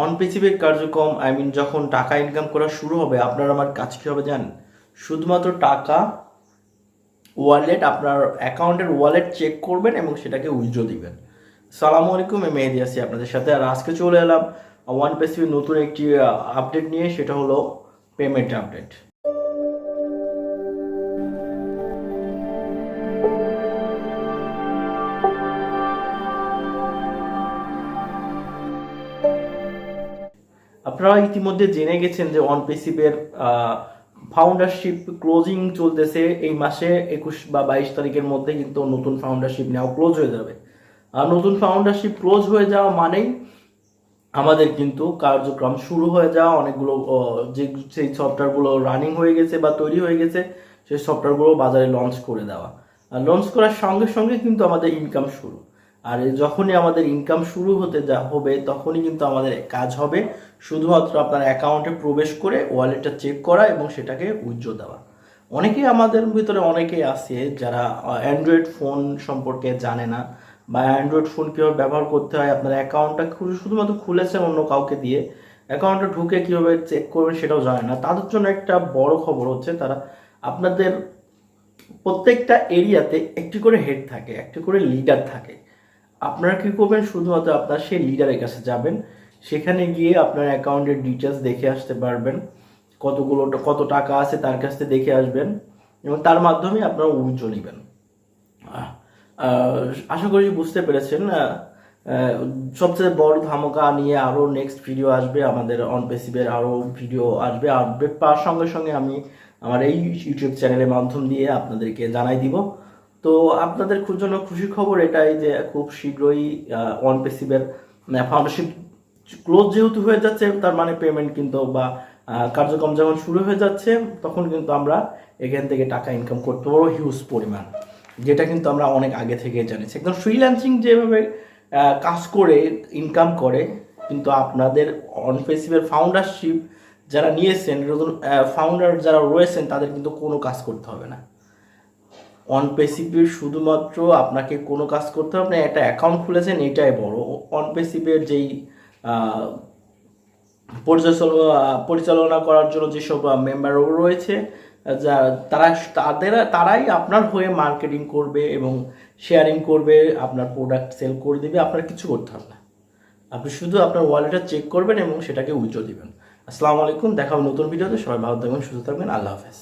অনপেসিভের কার্যক্রম যখন টাকা ইনকাম করা শুরু হবে, আপনার আমার কাজ কী হবে জানেন? শুধুমাত্র টাকা ওয়ালেট, আপনার অ্যাকাউন্টের ওয়ালেট চেক করবেন এবং সেটাকে উইথড্র দিবেন। সালামু আলাইকুম, আমি মেহেদি আছি আপনাদের সাথে। আর আজকে চলে এলাম ওয়ানপেসিভের নতুন একটি আপডেট নিয়ে, সেটা হলো পেমেন্ট আপডেট। আপনারা ইতিমধ্যে জেনে গেছেন যে অনপেসিভের ফাউন্ডারশিপ ক্লোজিং চলতেছে। এই মাসে 21 বা 22 তারিখের মধ্যে কিন্তু নতুন ফাউন্ডারশিপ নেওয়া ক্লোজ হয়ে যাবে। আর নতুন ফাউন্ডারশিপ ক্লোজ হয়ে যাওয়া মানেই আমাদের কিন্তু কার্যক্রম শুরু হয়ে যাওয়া। অনেকগুলো সেই সফটওয়্যারগুলো রানিং হয়ে গেছে বা তৈরি হয়ে গেছে, সেই সফটওয়্যারগুলো বাজারে লঞ্চ করে দেওয়া। আর লঞ্চ করার সঙ্গে সঙ্গে কিন্তু আমাদের ইনকাম শুরু। আর যখনই আমাদের ইনকাম শুরু হতে হবে, তখনই কিন্তু আমাদের কাজ হবে শুধুমাত্র আপনার অ্যাকাউন্টে প্রবেশ করে ওয়ালেটটা চেক করা এবং সেটাকে উইথড্র দেওয়া। অনেকেই আমাদের ভিতরে অনেকেই আছে যারা অ্যান্ড্রয়েড ফোন সম্পর্কে জানে না, বা অ্যান্ড্রয়েড ফোন কীভাবে ব্যবহার করতে হয়। আপনার অ্যাকাউন্টটা শুধুমাত্র খুলেছেন অন্য কাউকে দিয়ে, অ্যাকাউন্টে ঢুকে কীভাবে চেক করবেন সেটাও জানে না। তাদের জন্য একটা বড় খবর হচ্ছে, তারা আপনাদের প্রত্যেকটা এরিয়াতে একটি করে হেড থাকে, একটি করে লিডার থাকে। আপনারা কী করবেন? শুধুমাত্র আপনার সেই লিডারের কাছে যাবেন, সেখানে গিয়ে আপনার অ্যাকাউন্টের ডিটেলস দেখে আসতে পারবেন, কত টাকা আছে তার কাছ থেকে দেখে আসবেন এবং তার মাধ্যমে আপনারা উইথড্র নেবেন। আশা করি বুঝতে পেরেছেন। সবচেয়ে বড় ধামাকা নিয়ে আরও নেক্সট ভিডিও আসবে, আমাদের অনপেসিভের আরও ভিডিও আসবে। আপডেট পাওয়ার সঙ্গে সঙ্গে আমি আমার এই ইউটিউব চ্যানেলের মাধ্যম দিয়ে আপনাদেরকে জানাই দিব। তো আপনাদের জন্য খুশির খবর এটাই যে খুব শীঘ্রই অনপেসিভের ফাউন্ডারশিপ ক্লোজ যেহেতু হয়ে যাচ্ছে, তার মানে পেমেন্ট কিন্তু বা কার্যক্রম যখন শুরু হয়ে যাচ্ছে, তখন কিন্তু আমরা এখান থেকে টাকা ইনকাম করতে পারবো হিউজ পরিমাণ, যেটা কিন্তু আমরা অনেক আগে থেকে জানিছি। একদম ফ্রিল্যান্সিং যেভাবে কাজ করে ইনকাম করে, কিন্তু আপনাদের অনপেসিভের ফাউন্ডারশিপ যারা নিয়েছেন, ফাউন্ডার যারা রয়েছেন, তাদের কিন্তু কোনো কাজ করতে হবে না। অনপেসিভের শুধুমাত্র আপনাকে কোনো কাজ করতে হবে না, একটা অ্যাকাউন্ট খুলেছেন এটাই বড়। অনপেসিভের যেই পরিচালনা করার জন্য যেসব মেম্বার রয়েছে, তারাই আপনার হয়ে মার্কেটিং করবে এবং শেয়ারিং করবে, আপনার প্রোডাক্ট সেল করে দেবে। আপনার কিছু করতে হবে না, আপনি শুধু আপনার ওয়ালেটটা চেক করবেন এবং সেটাকে উইথড্র দিবেন। আসসালামু আলাইকুম, দেখা হবে নতুন ভিডিওতে। সবাই ভালো থাকবেন, সুস্থ থাকবেন, আল্লাহ হাফেজ।